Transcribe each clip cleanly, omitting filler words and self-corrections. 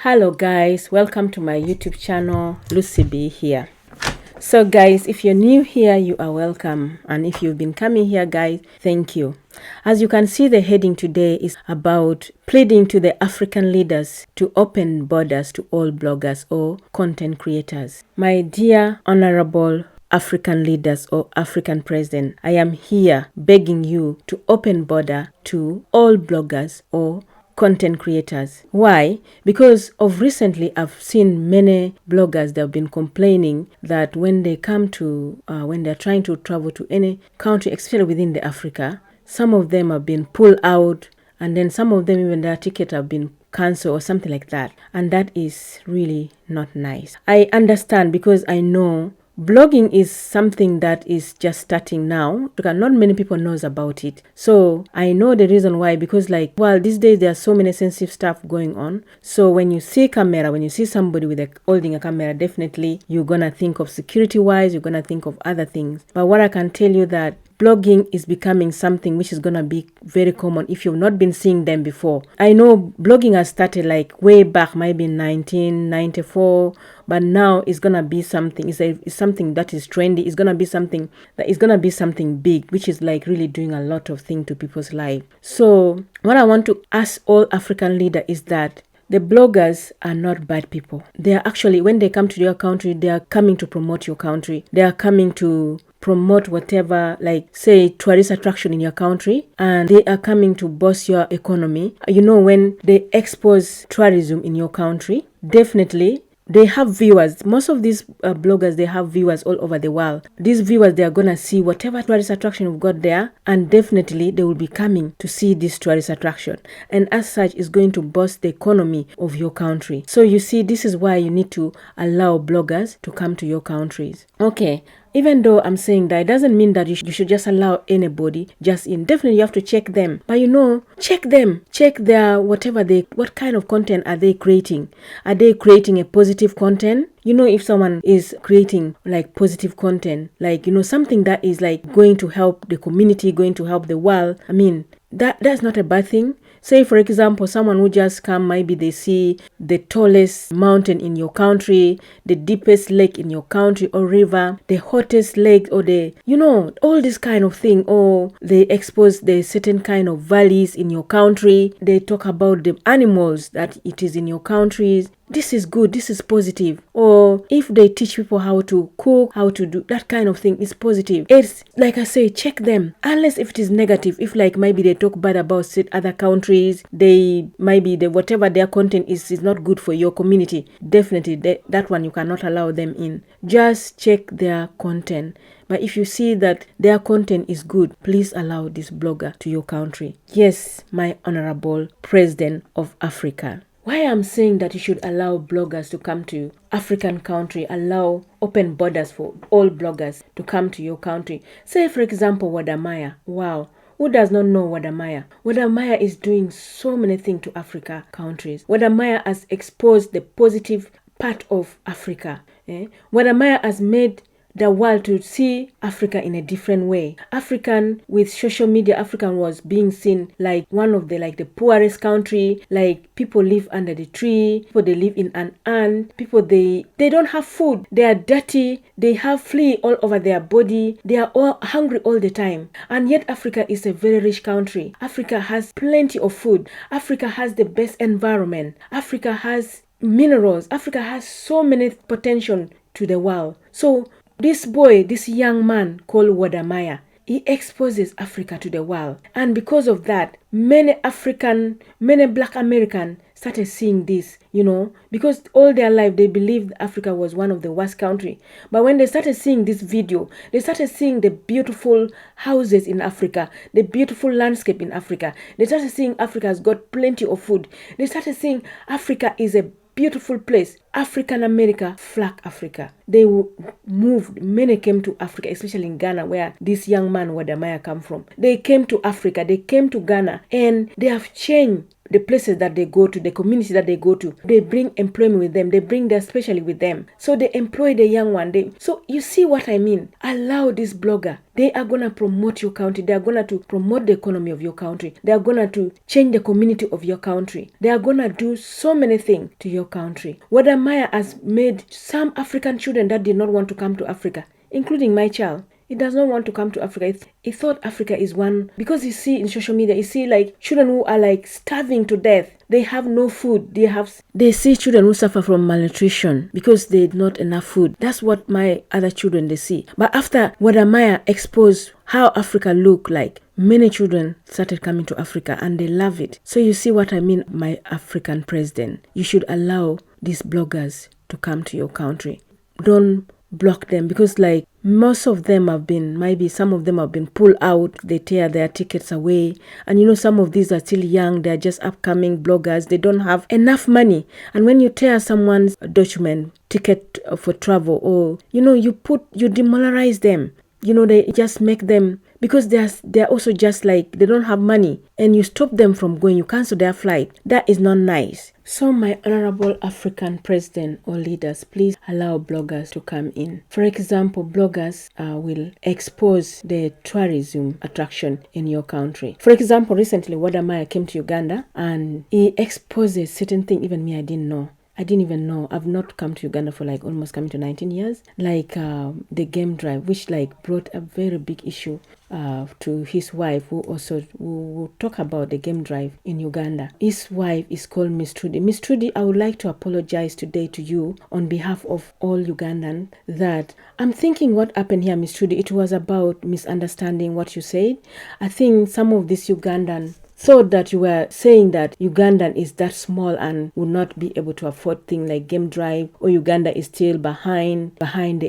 Hello guys, welcome to my YouTube channel. Lucy B here. So guys, if you're new here, you are welcome, and if you've been coming here guys, thank you. As you can see, the heading today is about pleading to the African leaders to open borders to all bloggers or content creators. My dear honorable African leaders or African president, I am here begging you to open border to all bloggers or content creators. Why? Because of recently I've seen many bloggers that have been complaining that when they come to when they're trying to travel to any country, especially within the Africa, some of them have been pulled out, and then some of them even their ticket have been cancelled or something like that, and that is really not nice. I understand, because I know blogging is something that is just starting now, because not many people knows about it. So I know the reason why, because these days there are so many sensitive stuff going on. So when you see camera, when you see somebody with holding a camera, definitely you're gonna think of security wise, you're gonna think of other things. But what I can tell you that blogging is becoming something which is gonna be very common if you've not been seeing them before. I know blogging has started way back, maybe in 1994, but now it's gonna be something. It's something that is trendy. It's gonna be something that is gonna be something big, which is really doing a lot of things to people's life. So what I want to ask all African leaders is that the bloggers are not bad people. They are actually, when they come to your country, they are coming to promote your country. They are coming to promote whatever, say, tourist attraction in your country, and they are coming to boost your economy. When they expose tourism in your country, definitely they have viewers. Most of these bloggers, they have viewers all over the world. These viewers, they are gonna see whatever tourist attraction you've got there, and definitely they will be coming to see this tourist attraction, and as such is going to boost the economy of your country. So you see, this is why you need to allow bloggers to come to your countries. Okay, even though I'm saying that, it doesn't mean that you should just allow anybody just in. Definitely you have to check them. But check them. Check their what kind of content are they creating? Are they creating a positive content? If someone is creating positive content, something that is going to help the community, going to help the world, that's not a bad thing. Say, for example, someone who just come, maybe they see the tallest mountain in your country, the deepest lake in your country or river, the hottest lake, or all this kind of thing, or they expose the certain kind of valleys in your country. They talk about the animals that it is in your countries. This is good, this is positive. Or if they teach people how to cook, how to do that kind of thing, is positive. It's like I say, check them. Unless if it is negative, if maybe they talk bad about other countries, whatever their content is not good for your community, definitely that one you cannot allow them in. Just check their content. But if you see that their content is good, please allow this blogger to your country. Yes, my honorable president of Africa. Why I'm saying that you should allow bloggers to come to African country, allow open borders for all bloggers to come to your country. Say, for example, WODA. Wow. Who does not know WODA? WODA is doing so many things to Africa countries. WODA has exposed the positive part of Africa. WODA has made the world to see Africa in a different way. African, with social media, African was being seen like one of the poorest country. People live under the tree, people they live in an ant, people they don't have food, they are dirty, they have flea all over their body, they are all hungry all the time. And yet Africa is a very rich country. Africa has plenty of food. Africa has the best environment. Africa has minerals. Africa has so many potential to the world. So this young man called WODA, he exposes Africa to the world. And because of that, many Black Americans started seeing this, because all their life they believed Africa was one of the worst country. But when they started seeing this video, they started seeing the beautiful houses in Africa, the beautiful landscape in Africa. They started seeing Africa has got plenty of food. They started seeing Africa is a beautiful place. African America, flag Africa. They moved. Many came to Africa, especially in Ghana, where this young man WODA come from. They came to Africa. They came to Ghana, and they have changed the places that they go to, the community that they go to. They bring employment with them. They bring their specialty with them. So they employ the young one. So you see what I mean? Allow this blogger. They are going to promote your country. They are going to promote the economy of your country. They are going to change the community of your country. They are going to do so many things to your country. WODA Maya has made some African children that did not want to come to Africa, including my child. He does not want to come to Africa. He thought Africa is one, because you see in social media, you see like children who are like starving to death. They have no food. They see children who suffer from malnutrition because they not enough food. That's what my other children they see. But after WODA Maya exposed how Africa look like, many children started coming to Africa and they love it. So you see what I mean, my African president. You should allow these bloggers to come to your country. Don't block them, because like most of them have been, maybe some of them have been pulled out. They tear their tickets away. And you know, some of these are still young. They're just upcoming bloggers. They don't have enough money. And when you tear someone's document, ticket for travel, or, you know, you demoralize them. You know, they just make them, because they're also just like, they don't have money, and you stop them from going, you cancel their flight. That is not nice. So my honorable African president or leaders, please allow bloggers to come in. For example, bloggers will expose the tourism attraction in your country. For example, recently WODA Maya came to Uganda and he exposed a certain thing, even me, I didn't know. I've not come to Uganda for like almost coming to 19 years. Like the game drive, which like brought a very big issue to his wife, who also will talk about the game drive in Uganda. His wife is called Miss Trudy. Miss Trudy, I would like to apologize today to you on behalf of all Ugandan that I'm thinking what happened here, Miss Trudy. It was about misunderstanding what you said. I think some of this Ugandan thought that you were saying that Ugandan is that small and would not be able to afford things like game drive, or Uganda is still behind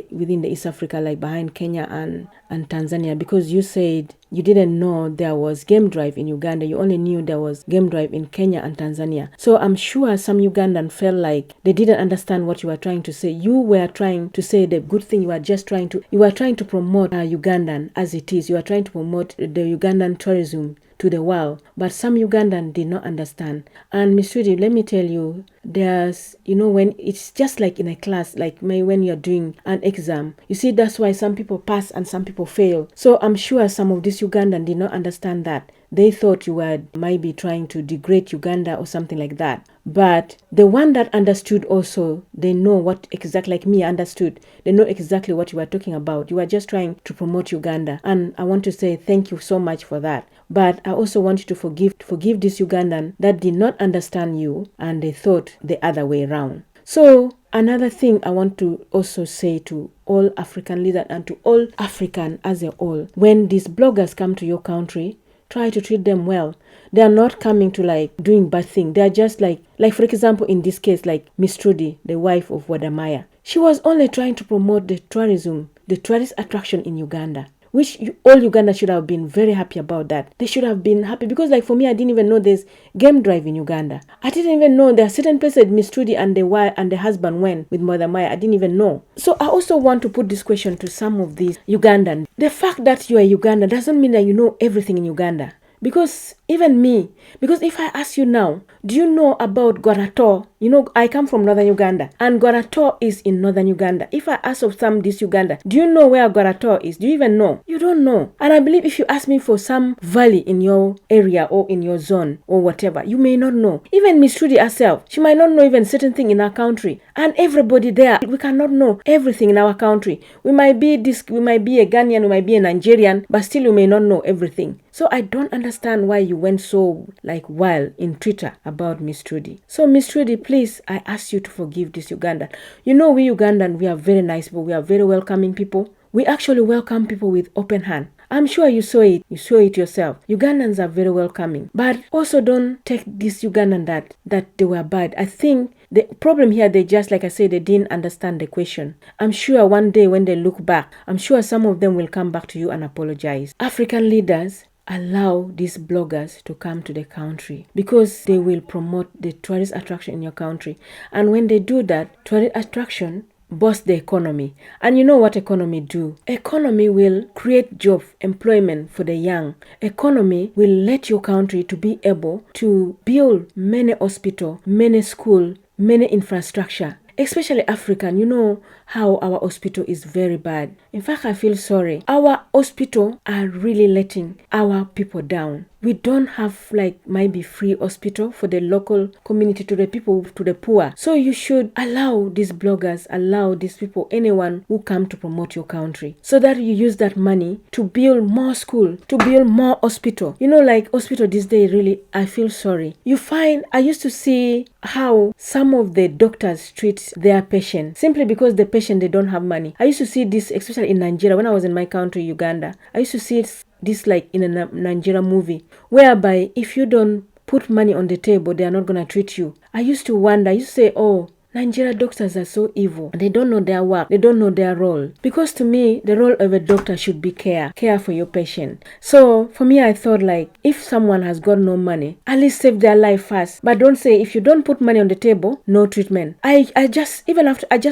within the East Africa, like behind Kenya and Tanzania, because you said you didn't know there was game drive in Uganda. You only knew there was game drive in Kenya and Tanzania. So I'm sure some Ugandan felt like they didn't understand what you were trying to say. You were trying to say the good thing. You were trying to promote Ugandan as it is. You were trying to promote the Ugandan tourism to the world, but some Ugandan did not understand. And Miss Trudy, let me tell you, there's, you know, when it's just like in a class, like when you're doing an exam, you see, that's why some people pass and some people fail. So I'm sure some of these Ugandan did not understand that. They thought you were maybe trying to degrade Uganda or something like that. But the one that understood also, they know what exactly, like me, understood. They know exactly what you were talking about. You were just trying to promote Uganda. And I want to say thank you so much for that. But I also want you to forgive this Ugandan that did not understand you and they thought the other way around. So another thing I want to also say to all African leaders and to all African as a whole, when these bloggers come to your country, try to treat them well. They are not coming to like doing bad things. They are just like for example, in this case, like Miss Trudy, the wife of WODA Maya. She was only trying to promote the tourism, the tourist attraction in Uganda, which all Uganda should have been very happy about that. They should have been happy, because like for me, I didn't even know there's game drive in Uganda. I didn't even know there are certain places Miss Trudy and the wife and the husband went with WODA Maya. I didn't even know. So I also want to put this question to some of these Ugandans. The fact that you are Uganda doesn't mean that you know everything in Uganda. Because even me, because if I ask you now, do you know about Gorato? You know, I come from northern Uganda, and Gorato is in northern Uganda. If I ask of some this Uganda, do you know where Gorato is? Do you even know? You don't know. And I believe if you ask me for some valley in your area or in your zone or whatever, you may not know. Even Miss Trudy herself, she might not know even certain thing in our country. And everybody there, we cannot know everything in our country. We might be a Ghanaian, we might be a Nigerian, but still we may not know everything. So I don't understand why you went so like wild in Twitter about Miss Trudy. So Miss Trudy, please, I ask you to forgive this Ugandan. You know, we Ugandan, we are very nice people. We are very welcoming people. We actually welcome people with open hand. I'm sure you saw it. You saw it yourself. Ugandans are very welcoming. But also don't take this Ugandan that they were bad. I think the problem here, they just, like I said, they didn't understand the question. I'm sure one day when they look back, I'm sure some of them will come back to you and apologize. African leaders, allow these bloggers to come to the country, because they will promote the tourist attraction in your country. And when they do that, tourist attraction boost the economy. And you know what economy do? Economy will create job, employment for the young. Economy will let your country to be able to build many hospital, many school, many infrastructure. Especially African, you know how our hospital is very bad. In fact, I feel sorry. Our hospital are really letting our people down. We don't have like maybe free hospital for the local community, to the people, to the poor. So you should allow these bloggers, allow these people, anyone who come to promote your country, so that you use that money to build more school, to build more hospital. You know, like hospital this day, really, I feel sorry. You find, I used to see how some of the doctors treat their patient simply because the patient, they don't have money. I used to see this, especially in Nigeria, when I was in my country, Uganda. I used to see this like in a Nigeria movie, whereby if you don't put money on the table, they are not going to treat you. I used to wonder, I used to say, oh, Nigeria doctors are so evil. They don't know their work. They don't know their role. Because to me, the role of a doctor should be care for your patient. So for me, I thought like, if someone has got no money, at least save their life first. But don't say, if you don't put money on the table, no treatment. I just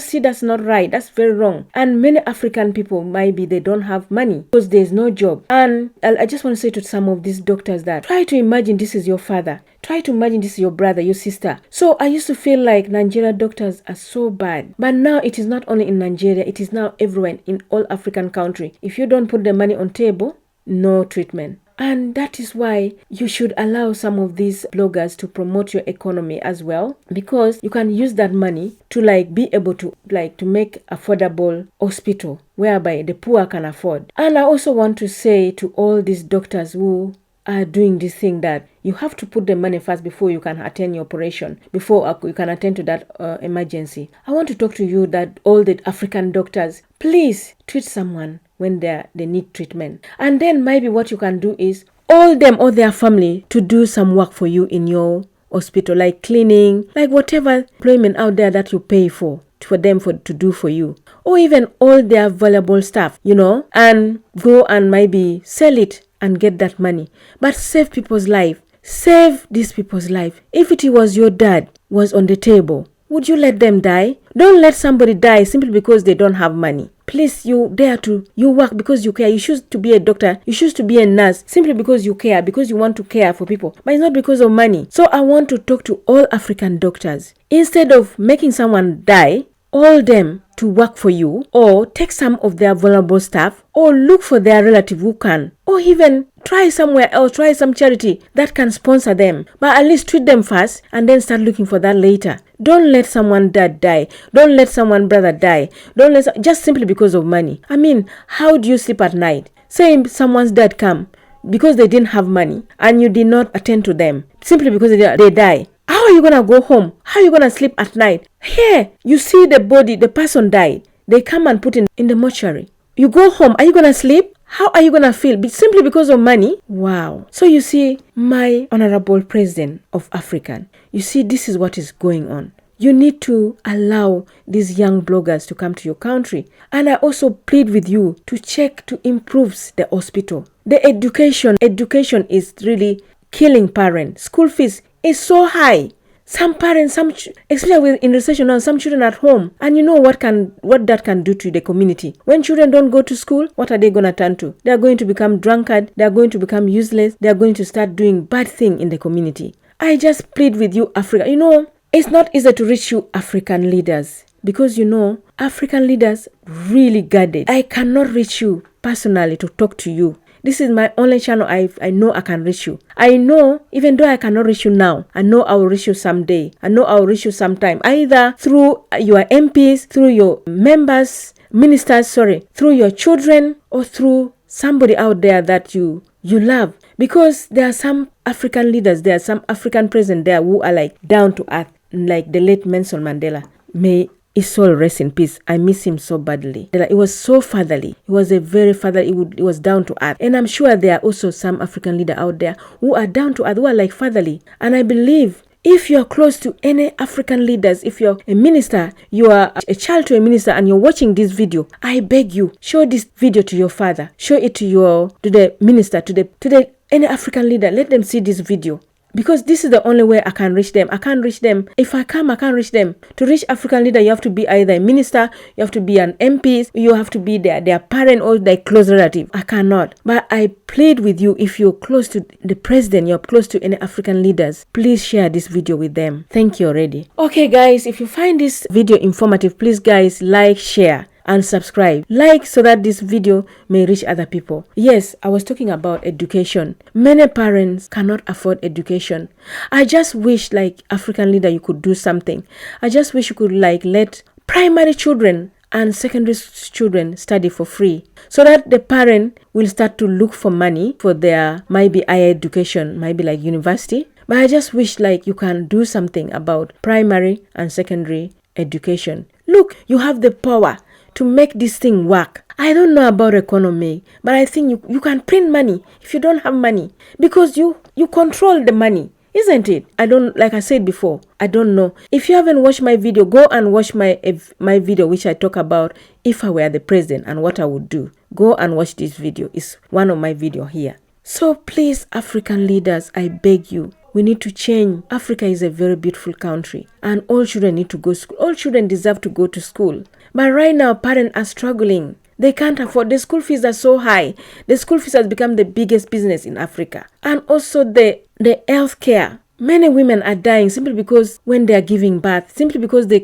see that's not right. That's very wrong. And many African people, maybe they don't have money because there's no job. And I just want to say to some of these doctors that try to imagine this is your father. Try to imagine this is your brother, your sister. So I used to feel like Nigeria doctors are so bad. But now it is not only in Nigeria, it is now everywhere in all African countries. If you don't put the money on table, no treatment. And that is why you should allow some of these bloggers to promote your economy as well, because you can use that money to like be able to like to make affordable hospital whereby the poor can afford. And I also want to say to all these doctors who are doing this thing that you have to put the money first before you can attend your operation, before you can attend to that emergency. I want to talk to you that all the African doctors, please treat someone when they need treatment. And then maybe what you can do is all them or their family to do some work for you in your hospital, like cleaning, like whatever employment out there that you pay for them to do for you, or even all their valuable stuff, you know, and go and maybe sell it and get that money. But save people's life. Save these people's life. If it was your dad was on the table, would you let them die? Don't let somebody die simply because they don't have money. Please, you work because you care. You choose to be a doctor. You choose to be a nurse simply because you care, because you want to care for people. But it's not because of money. So I want to talk to all African doctors. Instead of making someone die, all them to work for you, or take some of their vulnerable stuff, or look for their relative who can, or even try somewhere else, try some charity that can sponsor them. But at least treat them first and then start looking for that later. Don't let someone dad die. Don't let someone brother die. Just simply because of money. I mean, how do you sleep at night? Say someone's dad come because they didn't have money and you did not attend to them simply because they die. How are you going to go home? How are you going to sleep at night? Here, you see the body, the person died. They come and put in the mortuary. You go home. Are you going to sleep? How are you going to feel? Simply because of money? Wow. So you see, my honorable president of Africa, you see, this is what is going on. You need to allow these young bloggers to come to your country. And I also plead with you to check to improve the hospital. The education is really killing parents. School fees is so high. Some parents, especially in recession now, some children at home. And you know what that can do to the community. When children don't go to school, what are they going to turn to? They are going to become drunkard. They are going to become useless. They are going to start doing bad things in the community. I just plead with you, Africa. You know, it's not easy to reach you African leaders. Because you know, African leaders really guarded. I cannot reach you personally to talk to you. This is my only channel. I know I can reach you. I know, even though I cannot reach you now, I know I will reach you someday. I know I will reach you sometime. Either through your MPs, through your ministers, through your children, or through somebody out there that you love. Because there are some African leaders, there are some African presidents there who are like down to earth, like the late Nelson Mandela. May his soul rest in peace. I miss him so badly. It was so fatherly. He was a very fatherly. It was down to earth. And I'm sure there are also some African leaders out there who are down to earth, who are like fatherly. And I believe if you're close to any African leaders, if you're a minister, you are a child to a minister, and you're watching this video, I beg you, show this video to your father. Show it to the minister, to the any African leader. Let them see this video. because this is the only way I can reach them. I can't reach them. If I come, I can't reach them. To reach African leader, you have to be either a minister, you have to be an MP, you have to be their parent or their close relative. I cannot. But I plead with you, if you're close to the president, you're close to any African leaders, please share this video with them. Thank you already. Okay guys, if you find this video informative, please guys like, share and subscribe. Like so that this video may reach other people. Yes, I was talking about education. Many parents cannot afford education. I just wish like African leader you could do something. I just wish you could like let primary children and secondary children study for free, so that the parent will start to look for money for their maybe higher education, maybe like university. But I just wish like you can do something about primary and secondary education. Look, you have the power to make this thing work. I don't know about economy, but I think you can print money if you don't have money, because you control the money, isn't it? I don't, like I said before, I don't know. If you haven't watched my video, go and watch my video which I talk about if I were the president and what I would do. Go and watch this video. It's one of my video here. So please, African leaders, I beg you, we need to change. Africa is a very beautiful country and all children need to go to school. All children deserve to go to school. But right now, parents are struggling. They can't afford. The school fees are so high. The school fees has become the biggest business in Africa. And also the health care. Many women are dying simply because when they are giving birth, simply because there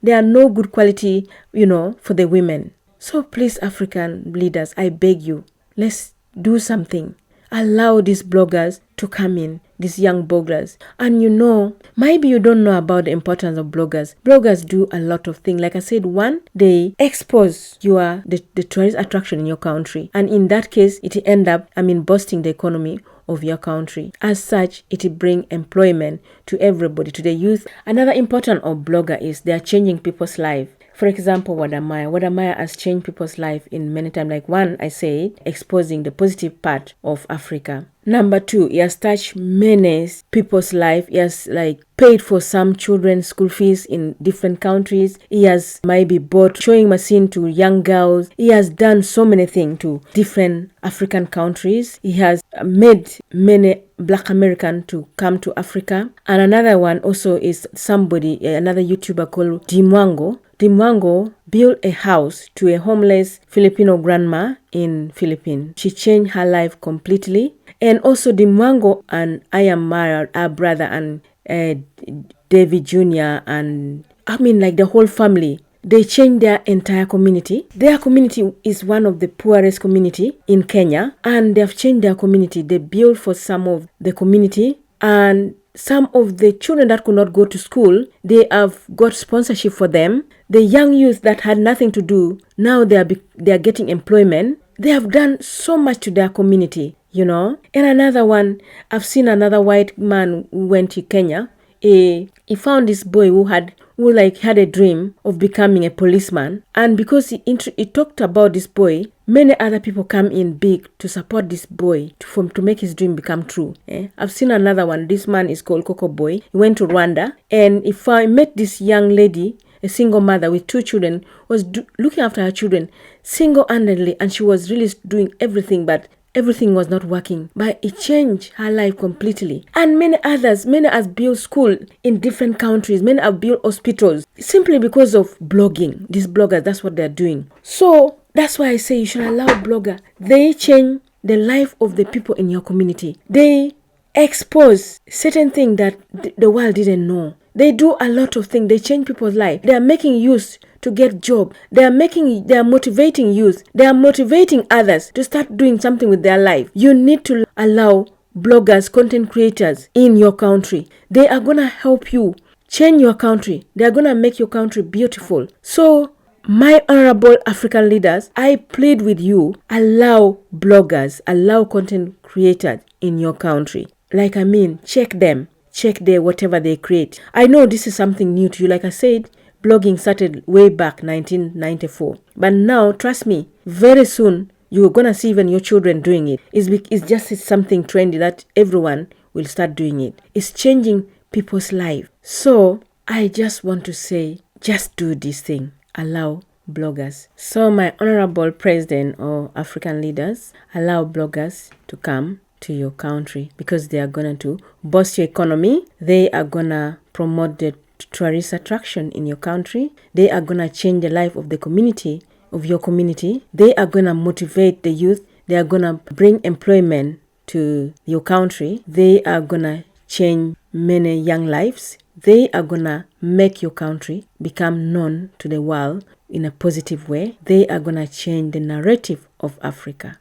are no good quality, for the women. So please, African leaders, I beg you, let's do something. Allow these bloggers to come in, these young bloggers. And maybe you don't know about the importance of bloggers. Bloggers do a lot of things. Like I said, one, they expose the tourist attraction in your country. And in that case, it end up, boosting the economy of your country. As such, it bring employment to everybody, to the youth. Another important of blogger is they are changing people's life. For example, WODA has changed people's life in many times. Like one, I say, exposing the positive part of Africa. Number two, he has touched many people's life. He has paid for some children's school fees in different countries. He has maybe bought sewing machine to young girls. He has done so many things to different African countries. He has made many Black American to come to Africa. And another one also is another YouTuber called MWANGO. MWANGO built a house to a homeless Filipino grandma in Philippines. She changed her life completely. And also MWANGO and I Am married, our brother and David Jr. and the whole family. They changed their entire community. Their community is one of the poorest community in Kenya, and they have changed their community. They built for some of the community, and some of the children that could not go to school, they have got sponsorship for them. The young youth that had nothing to do, now they are getting employment. They have done so much to their community, And another one, I've seen another white man who went to Kenya. He found this boy who had a dream of becoming a policeman, and because he talked about this boy, many other people come in big to support this boy to make his dream become true. I've seen another one. This man is called COCO boy. He went to Rwanda, and I met this young lady, a single mother with 2 children, was looking after her children single-handedly, and she was really doing everything, but everything was not working, but it changed her life completely. And many have built school in different countries. Many have built hospitals simply because of blogging. These bloggers, that's what they're doing. So that's why I say you should allow bloggers. They change the life of the people in your community. They expose certain things that the world didn't know. They do a lot of things. They change people's life. They are making youth to get job. They are motivating youth. They are motivating others to start doing something with their life. You need to allow bloggers, content creators in your country. They are going to help you change your country. They are going to make your country beautiful. So, my honorable African leaders, I plead with you, allow bloggers, allow content creators in your country. Check them. Check whatever they create. I know this is something new to you. Like I said, blogging started way back 1994. But now, trust me, very soon you're going to see even your children doing it. It's just something trendy that everyone will start doing it. It's changing people's life. So I just want to say, just do this thing. Allow bloggers. So my honorable president or African leaders, allow bloggers to come to your country, because they are going to boost your economy. They are going to promote the tourist attraction in your country. They are going to change the life of the community, of your community. They are going to motivate the youth. They are going to bring employment to your country. They are going to change many young lives. They are going to make your country become known to the world in a positive way. They are going to change the narrative of Africa.